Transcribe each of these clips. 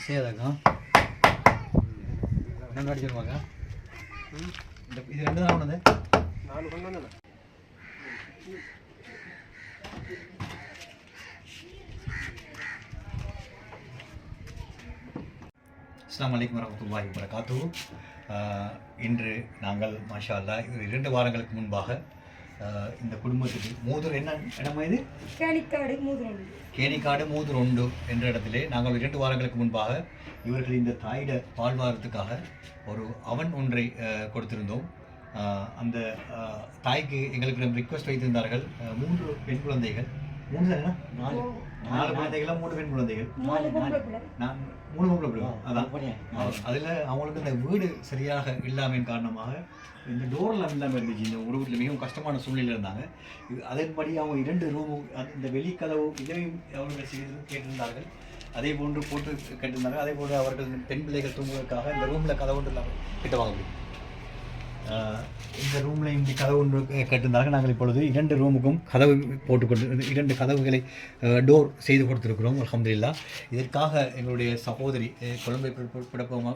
சேதாக்கா என்ன அடிச்சிருவாங்க இந்த இது ரெண்டு தான் கொண்டு வந்து 4 கொண்டு வந்தேன். அஸ்ஸலாமு அலைக்கும் வரஹ்மத்துல்லாஹி வபரகாத்துஹு. இன்று நாங்கள் மாஷா அல்லாஹ் 2 வாரங்களுக்கு முன்பாக இந்த குடும்பத்துக்கு மூதூர் என்ன இடமா இது கேணிக்காடு மூதூர் உண்டு என்ற இடத்திலே நாங்கள் 2 வாரங்களுக்கு முன்பாக இவர்கள் இந்த தாயிட வாழ்வாரத்துக்காக ஒரு அவன் ஒன்றை கொடுத்திருந்தோம். அந்த தாய்க்கு எங்களுக்கு ரிக்வெஸ்ட் வைத்திருந்தார்கள். 3 பெண் குழந்தைகள், 4 குழந்தைகள், 3 பெண் குழந்தைகள், 3 பொம்பளை பிள்ளை. அதான் அதில் அவங்களுக்கு இந்த வீடு சரியாக இல்லாமல் காரணமாக இந்த டோரெல்லாம் இல்லாமல் இருந்துச்சு. இந்த ஒரு வீட்டில் மிகவும் கஷ்டமான சூழ்நிலை இருந்தாங்க. அதன்படி அவங்க 2 ரூமு இந்த வெளிக்கதவு இதையும் அவர்கள் செய்து கேட்டிருந்தார்கள். அதே போன்று போட்டு கேட்டிருந்தாங்க. அதே போன்று அவர்கள் பெண் பிள்ளைகள் தூங்குவதற்காக இந்த ரூமில் கதவு ஒன்று கிட்ட வாங்க முடியும். இந்த ரூமில் இந்த கதவு ஒன்று கேட்டிருந்தார்கள். நாங்கள் இப்பொழுது 2 ரூமுக்கும் கதவு போட்டுக்கொண்டு 2 கதவுகளை டோர் செய்து கொடுத்துருக்கிறோம் அல்ஹம்துலில்லாஹ். இதற்காக எங்களுடைய சகோதரி கொழும்பை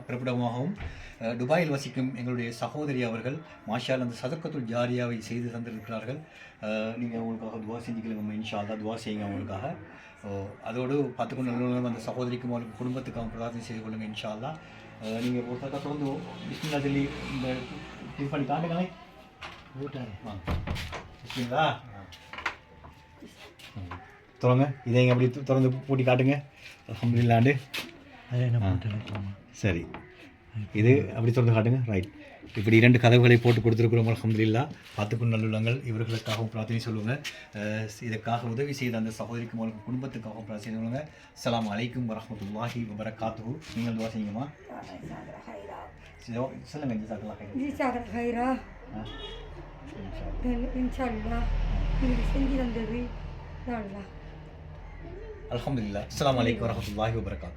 பிறப்பிடமாகவும் துபாயில் வசிக்கும் எங்களுடைய சகோதரி அவர்கள் மாஷா அல்லாஹ் அந்த சதக்கத்துல் ஜாரியாவை செய்து தந்திருக்கிறார்கள். நீங்கள் அவங்களுக்காக துவா செஞ்சுக்கலாம். இன்ஷா அல்லாஹ் துவா செய்யுங்க அவங்களுக்காக. அதோடு பார்த்துக்கொண்டு அந்த சகோதரிக்கும் அவருக்கு குடும்பத்துக்காக பிரார்த்தனை செய்து கொள்ளுங்கள் இன்ஷா அல்லாஹ். நீங்கள் ஒரு தக்க தொடர்ந்து பிஸ்மில்லா சொல்லி இந்த இது பண்ணி காட்டுங்களே வாங்க. பிஸ்மில்லா தொடங்க. இதை இங்கே அப்படி திறந்து பூட்டி காட்டுங்க. அல்ஹம்துலில்லாஹ். சரி, இது அப்படி திறந்து காட்டுங்க. ரைட். இப்படி 2 கதவுகளை போட்டு கொடுத்துருக்குறோம் அல்ஹம்துலில்லாஹ். பார்த்துக்கொண்டு நல்லுள்ளங்கள் இவர்களுக்காகவும் பிரார்த்தனை சொல்லுங்கள். இதற்காக உதவி செய்த அந்த சகோதரிக்கும் அவங்களுக்கு குடும்பத்துக்காகவும் பிரார்த்தனை சொல்லுங்கள். அஸ்ஸலாமு அலைக்கும் வரஹ்மத்துல்லாஹி வபரகாத்துஹு. நீங்கள் துவா செய்யுங்கம்மா. சொல்லுங்கள். ஜஸாக்கல்லாஹ் கைரா. இன்ஷா அல்லாஹ் நீங்கள் செஞ்சு தந்தது அல்ஹம்துலில்லாஹ். அஸ்ஸலாமு அலைக்கும் வரஹ்மத்துல்லாஹி வபரகாத்துஹு.